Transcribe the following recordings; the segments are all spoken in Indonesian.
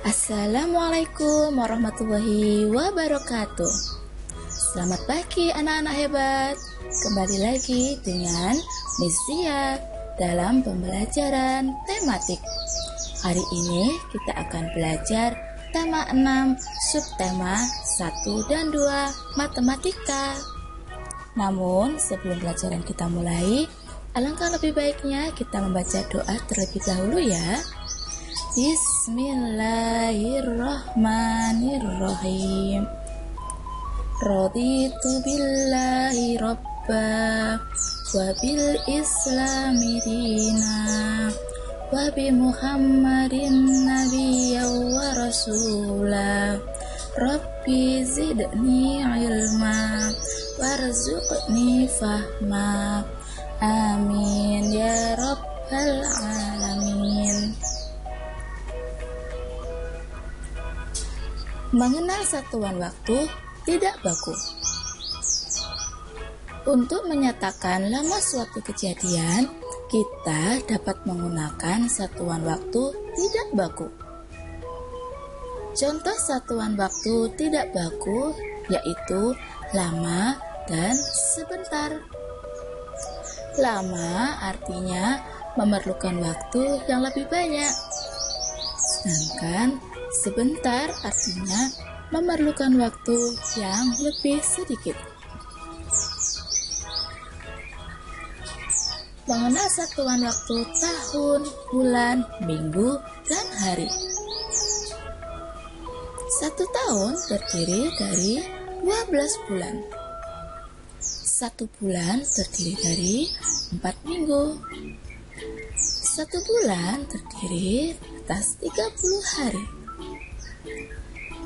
Assalamualaikum warahmatullahi wabarakatuh. Selamat pagi anak-anak hebat. Kembali lagi dengan Miss Zia dalam pembelajaran tematik. Hari ini kita akan belajar tema 6, subtema 1 dan 2 matematika. Namun sebelum pelajaran kita mulai, alangkah lebih baiknya kita membaca doa terlebih dahulu ya. Bismillahirrahmanirrahim. Raditu billahi robba wa bil islami dina wa bi muhammadin nabiyya wa rasula. Rabbi zidni ilma warzuqni fahma. Amin ya rabbal alamin. Mengenal satuan waktu tidak baku. Untuk menyatakan lama suatu kejadian, kita dapat menggunakan satuan waktu tidak baku. Contoh satuan waktu tidak baku yaitu lama dan sebentar. Lama artinya memerlukan waktu yang lebih banyak, sedangkan sebentar artinya memerlukan waktu yang lebih sedikit. Mengenal satuan waktu tahun, bulan, minggu, dan hari. 1 tahun terdiri dari 12 bulan. 1 bulan terdiri dari 4 minggu. 1 bulan terdiri atas 30 hari.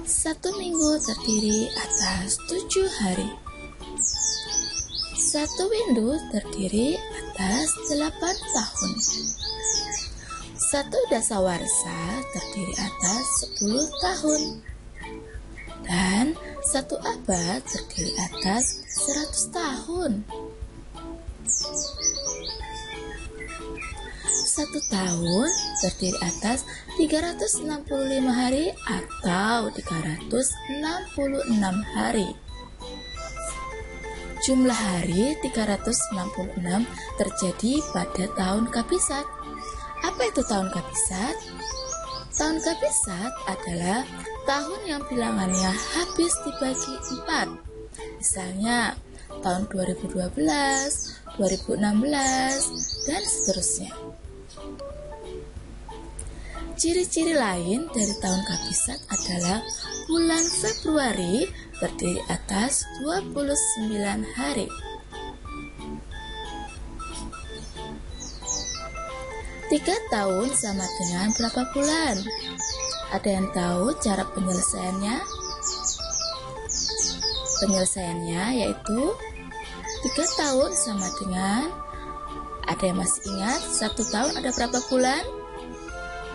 1 minggu terdiri atas 7 hari. 1 minggu terdiri atas 8 tahun. 1 dasawarsa terdiri atas 10 tahun. Dan 1 abad terdiri atas 100 tahun. 1 tahun terdiri atas 365 hari atau 366 hari. Jumlah hari 366 terjadi pada tahun kabisat. Apa itu tahun kabisat? Tahun kabisat adalah tahun yang bilangannya habis dibagi 4. Misalnya tahun 2012, 2016, dan seterusnya. Ciri-ciri lain dari tahun kabisat adalah bulan Februari terdiri atas 29 hari. 3 tahun sama dengan berapa bulan? Ada yang tahu cara penyelesaiannya? Penyelesaiannya yaitu 3 tahun sama dengan, ada yang masih ingat 1 tahun ada berapa bulan?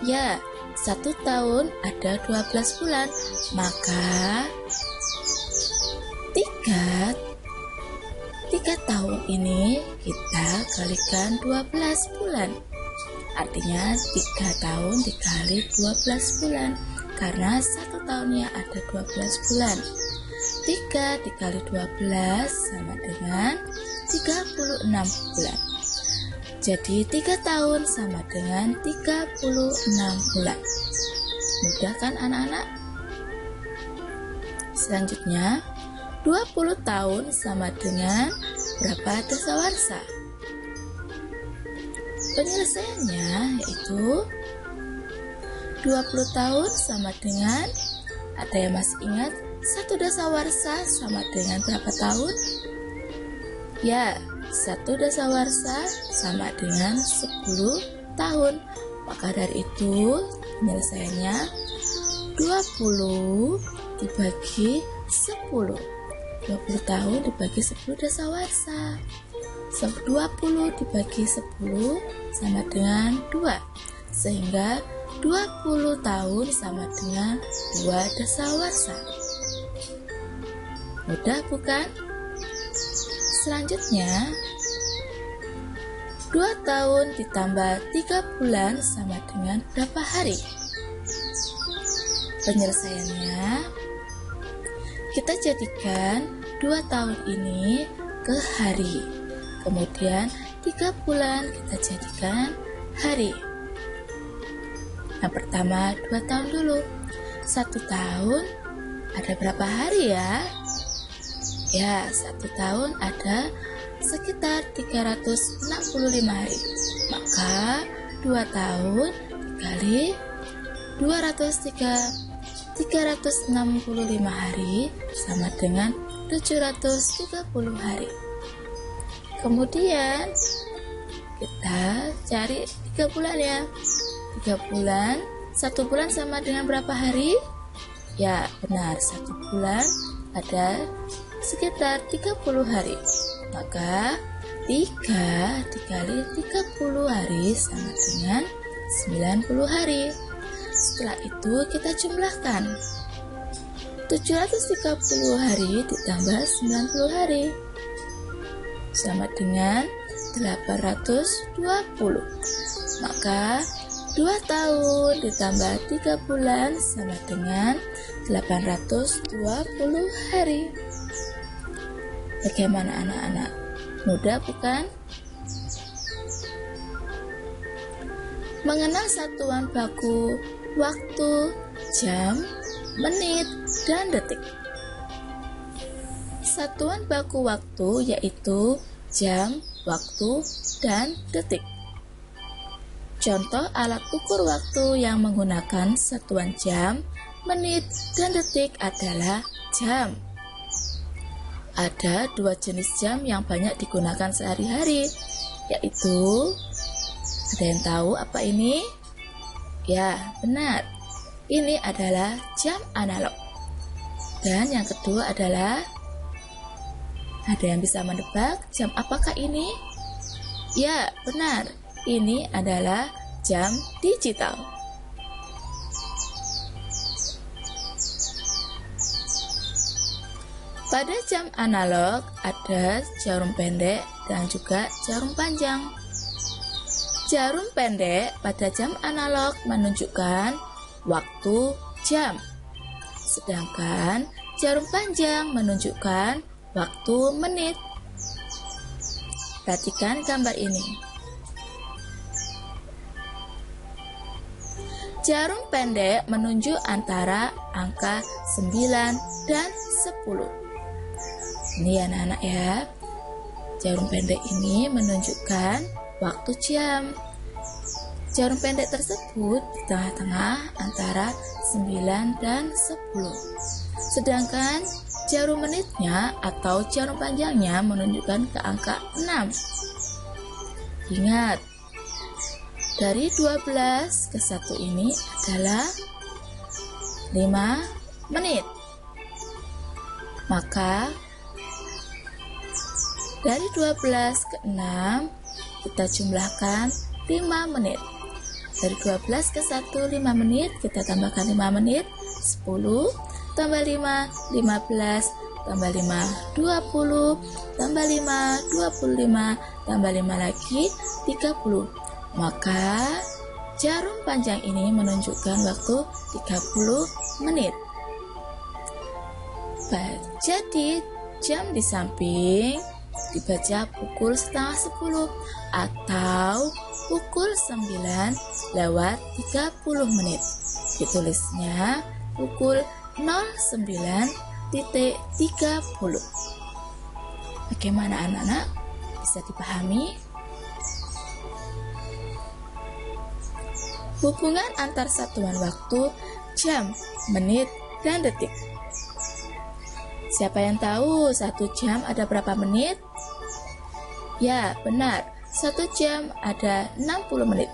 Ya, 1 tahun ada 12 bulan. Maka 3 tahun ini kita kalikan 12 bulan. Artinya 3 tahun dikali 12 bulan, karena 1 tahunnya ada 12 bulan. 3 dikali 12 sama dengan 36 bulan. Jadi 3 tahun sama dengan 36 bulan. Mudah kan anak-anak? Selanjutnya, 20 tahun sama dengan berapa dasawarsa? Penyelesaiannya yaitu 20 tahun sama dengan, ada yang masih ingat 1 dasawarsa sama dengan berapa tahun? Ya, 1 dasawarsa sama dengan 10 tahun. Maka dari itu penyelesaiannya 20 dibagi 10. 20 tahun dibagi 10 dasawarsa. 20 dibagi 10 sama dengan 2. Sehingga 20 tahun sama dengan 2 dasawarsa. Mudah bukan? Selanjutnya, 2 tahun ditambah 3 bulan sama dengan berapa hari? Penyelesaiannya, kita jadikan 2 tahun ini ke hari. Kemudian 3 bulan kita jadikan hari. Yang pertama 2 tahun dulu. 1 tahun ada berapa hari ya? Ya, 1 tahun ada sekitar 365 hari. Maka 2 tahun dikali 365 hari sama dengan 730 hari. Kemudian kita cari 3 bulan ya. 3 bulan, 1 bulan sama dengan berapa hari? Ya, benar, 1 bulan ada sekitar 30 hari. Maka 3 dikali 30 hari sama dengan 90 hari. Setelah itu kita jumlahkan. 730 hari ditambah 90 hari sama dengan 820. Maka 2 tahun ditambah 3 bulan sama dengan 820 hari. Bagaimana anak-anak? Mudah bukan? Mengenal satuan baku waktu, jam, menit, dan detik. Satuan baku waktu yaitu jam, waktu, dan detik. Contoh alat ukur waktu yang menggunakan satuan jam, menit, dan detik adalah jam. Ada 2 jenis jam yang banyak digunakan sehari-hari, yaitu, ada yang tahu apa ini? Ya, benar. Ini adalah jam analog. Dan yang kedua adalah, ada yang bisa menebak jam apakah ini? Ya, benar. Ini adalah jam digital. Pada jam analog ada jarum pendek dan juga jarum panjang. Jarum pendek pada jam analog menunjukkan waktu jam, sedangkan jarum panjang menunjukkan waktu menit. Perhatikan gambar ini. Jarum pendek menunjuk antara angka 9 dan 10. Ini anak-anak ya. Jarum pendek ini menunjukkan waktu jam. Jarum pendek tersebut di tengah-tengah antara 9 dan 10. Sedangkan jarum menitnya atau jarum panjangnya menunjukkan ke angka 6. Ingat, dari 12 ke 1 ini adalah 5 menit. Maka dari 12 ke 6 kita jumlahkan 5 menit. Dari 12 ke 1, 5 menit, kita tambahkan 5 menit, 10, tambah 5, 15, tambah 5, 20, tambah 5, 25, tambah 5 lagi, 30. Maka jarum panjang ini menunjukkan waktu 30 menit. Jadi jam di samping dibaca pukul setengah 10 atau pukul 9 lewat 30 menit. Ditulisnya pukul 09.30. Bagaimana anak-anak? Bisa dipahami? Hubungan antar satuan waktu, jam, menit, dan detik. Siapa yang tahu 1 jam ada berapa menit? Ya, benar. 1 jam ada 60 menit.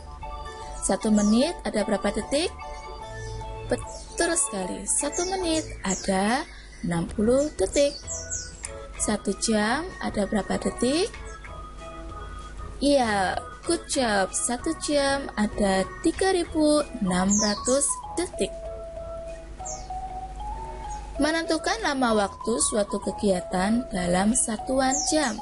1 menit ada berapa detik? Betul sekali. 1 menit ada 60 detik. 1 jam ada berapa detik? Iya, good job. 1 jam ada 3.600 detik. Menentukan lama waktu suatu kegiatan dalam satuan jam.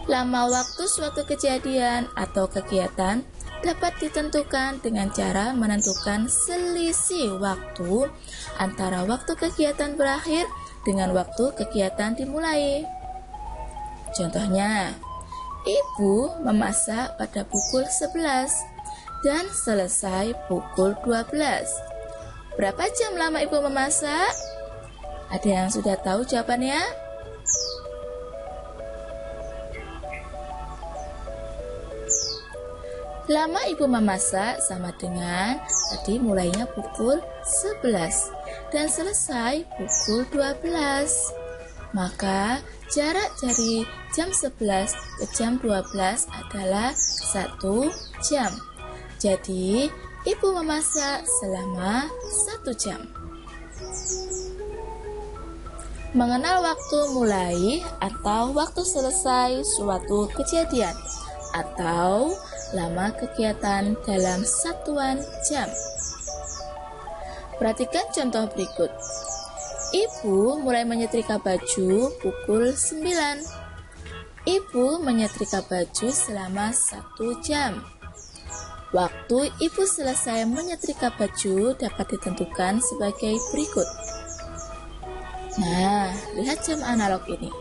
Lama waktu suatu kejadian atau kegiatan dapat ditentukan dengan cara menentukan selisih waktu antara waktu kegiatan berakhir dengan waktu kegiatan dimulai. Contohnya, Ibu memasak pada pukul 11 dan selesai pukul 12. Berapa jam lama Ibu memasak? Ada yang sudah tahu jawabannya? Lama Ibu memasak sama dengan tadi mulainya pukul 11 dan selesai pukul 12. Maka jarak dari jam 11 ke jam 12 adalah 1 jam. Jadi, Ibu memasak selama 1 jam. Mengenal waktu mulai atau waktu selesai suatu kejadian atau lama kegiatan dalam satuan jam. Perhatikan contoh berikut. Ibu mulai menyetrika baju pukul 9. Ibu menyetrika baju selama 1 jam. Waktu Ibu selesai menyetrika baju dapat ditentukan sebagai berikut. Nah, lihat jam analog ini.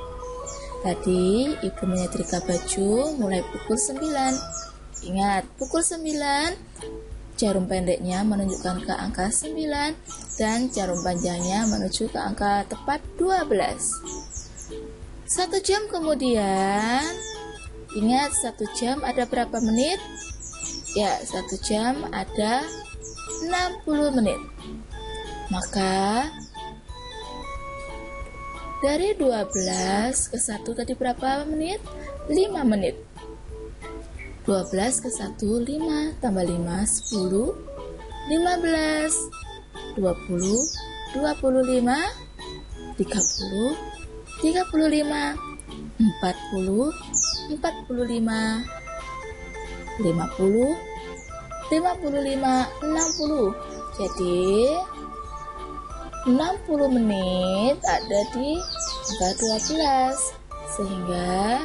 Tadi Ibu menyetrika baju mulai pukul 9. Ingat, pukul 9 jarum pendeknya menunjukkan ke angka 9 dan jarum panjangnya menuju ke angka tepat 12. 1 jam kemudian, ingat 1 jam ada berapa menit? Ya, 1 jam ada 60 menit. Maka dari 12 ke 1 tadi berapa menit? 5 menit. 12 ke 1, 5, tambah 5, 10, 15, 20, 25, 30, 35, 40, 45, 50, 55, 60. Jadi 60 menit ada di angka 12. Sehingga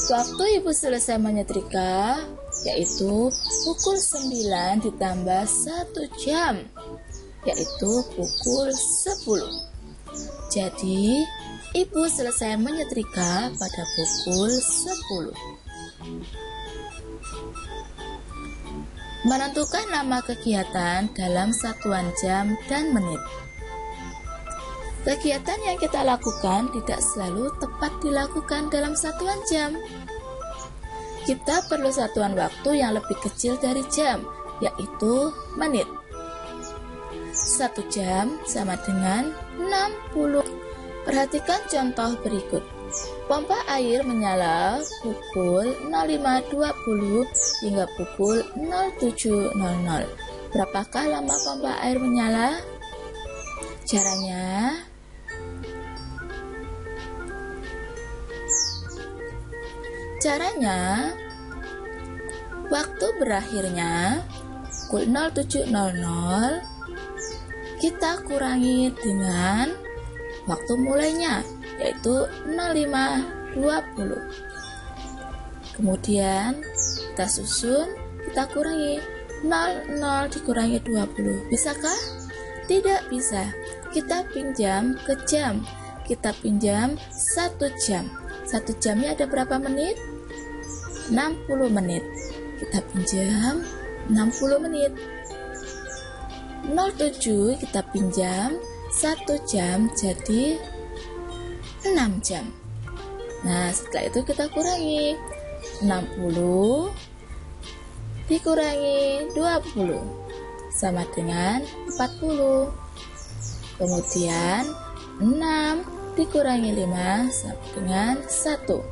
waktu Ibu selesai menyetrika yaitu pukul 9 ditambah 1 jam, yaitu pukul 10. Jadi, Ibu selesai menyetrika pada pukul 10. Menentukan nama kegiatan dalam satuan jam dan menit. Kegiatan yang kita lakukan tidak selalu tepat dilakukan dalam satuan jam. Kita perlu satuan waktu yang lebih kecil dari jam, yaitu menit. 1 jam sama dengan 60. Perhatikan contoh berikut. Pompa air menyala pukul 05.20 hingga pukul 07.00. Berapakah lama pompa air menyala? Caranya, waktu berakhirnya pukul 07.00 kita kurangi dengan waktu mulainya, yaitu 05.20. Kemudian kita susun, kita kurangi 00 dikurangi 20. Bisakah? Tidak bisa. Kita pinjam ke jam. Kita pinjam 1 jam. 1 jamnya ada berapa menit? 60 menit. Kita pinjam 60 menit. 07 kita pinjam 1 jam jadi 6 jam. Nah, setelah itu kita kurangi 60 dikurangi 20 sama dengan 40. Kemudian 6 dikurangi 5 sama dengan 1.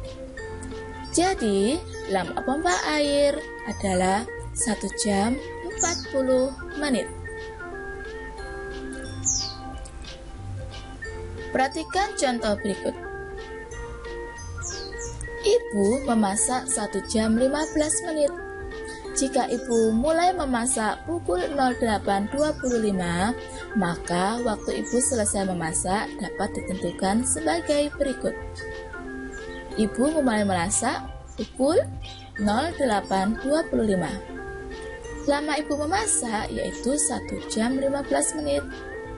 Jadi, lama pompa air adalah 1 jam 40 menit. Perhatikan contoh berikut. Ibu memasak 1 jam 15 menit. Jika Ibu mulai memasak pukul 08.25, maka waktu Ibu selesai memasak dapat ditentukan sebagai berikut. Ibu mulai memasak pukul 08.25. Lama ibu memasak yaitu 1 jam 15 menit.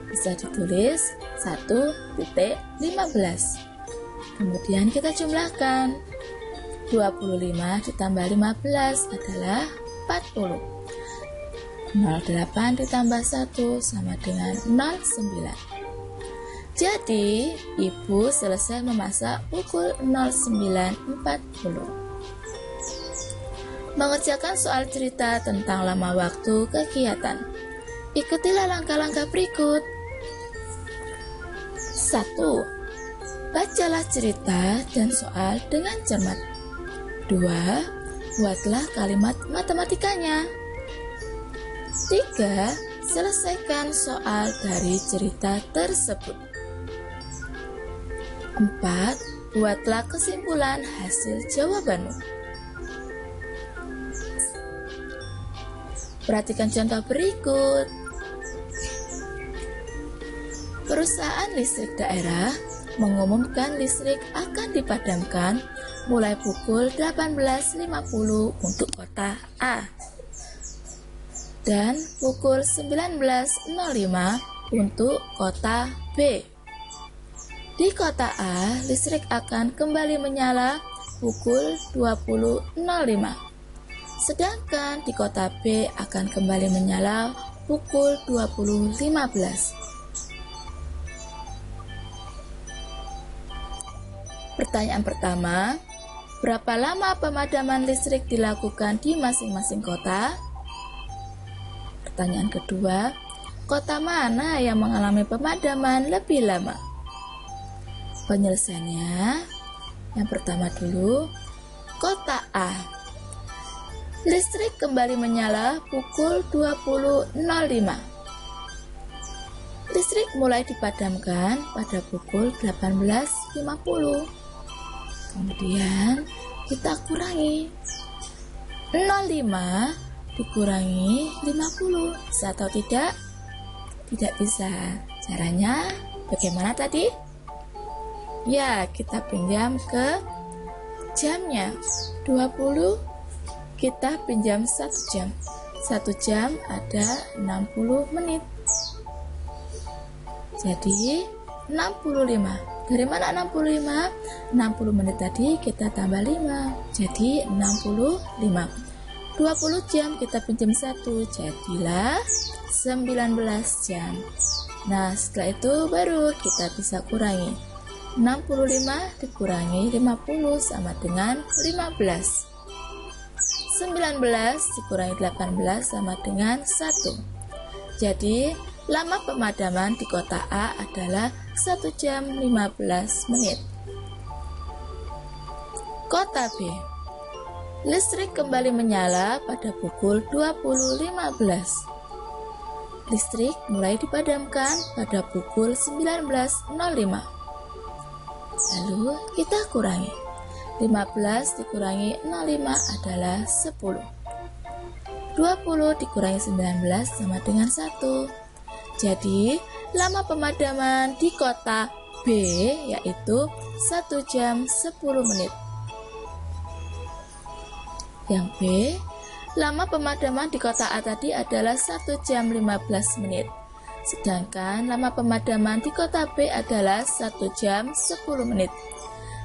Bisa ditulis 1.15. Kemudian kita jumlahkan. 25 ditambah 15 adalah 40. 08 ditambah 1 sama dengan 09. Jadi, ibu selesai memasak pukul 09.40. Mengerjakan soal cerita tentang lama waktu kegiatan. Ikutilah langkah-langkah berikut. 1. Bacalah cerita dan soal dengan cermat. 2. Buatlah kalimat matematikanya. 3. Selesaikan soal dari cerita tersebut. 4. Buatlah kesimpulan hasil jawabanmu. Perhatikan contoh berikut. Perusahaan listrik daerah mengumumkan listrik akan dipadamkan mulai pukul 18.50 untuk kota A dan pukul 19.05 untuk kota B. Di kota A, listrik akan kembali menyala pukul 20.05. Sedangkan di kota B akan kembali menyala pukul 20.15. Pertanyaan pertama, berapa lama pemadaman listrik dilakukan di masing-masing kota? Pertanyaan kedua, kota mana yang mengalami pemadaman lebih lama? Penyelesaiannya, yang pertama dulu, kota A. Listrik kembali menyala pukul 20.05. Listrik mulai dipadamkan pada pukul 18.50. Kemudian kita kurangi. 05 dikurangi 50. Bisa atau tidak? Tidak bisa. Caranya bagaimana tadi? Ya, kita pinjam ke jamnya. 20 kita pinjam 1 jam. 1 jam ada 60 menit. Jadi 65. Dari mana 65? 60 menit tadi kita tambah 5. Jadi 65. 20 jam kita pinjam 1. Jadilah 19 jam. Nah, setelah itu baru kita bisa kurangi. 65 dikurangi 50 sama dengan 15. 19 dikurangi 18 sama dengan 1. Jadi, lama pemadaman di kota A adalah 1 jam 15 menit. Kota B. Listrik kembali menyala pada pukul 20.15. Listrik mulai dipadamkan pada pukul 19.05. Lalu kita kurangi. 15 dikurangi 05 adalah 10. 20 dikurangi 19 sama dengan 1. Jadi, lama pemadaman di kota B yaitu 1 jam 10 menit. Yang B, lama pemadaman di kota A tadi adalah 1 jam 15 menit. Sedangkan lama pemadaman di kota B adalah 1 jam 10 menit.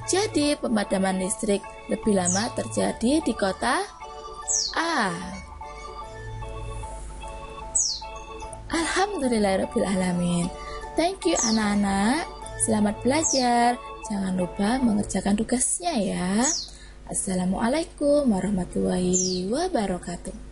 Jadi, pemadaman listrik lebih lama terjadi di kota A. Alhamdulillahirrahmanirrahim. Thank you anak-anak. Selamat belajar. Jangan lupa mengerjakan tugasnya ya. Assalamualaikum warahmatullahi wabarakatuh.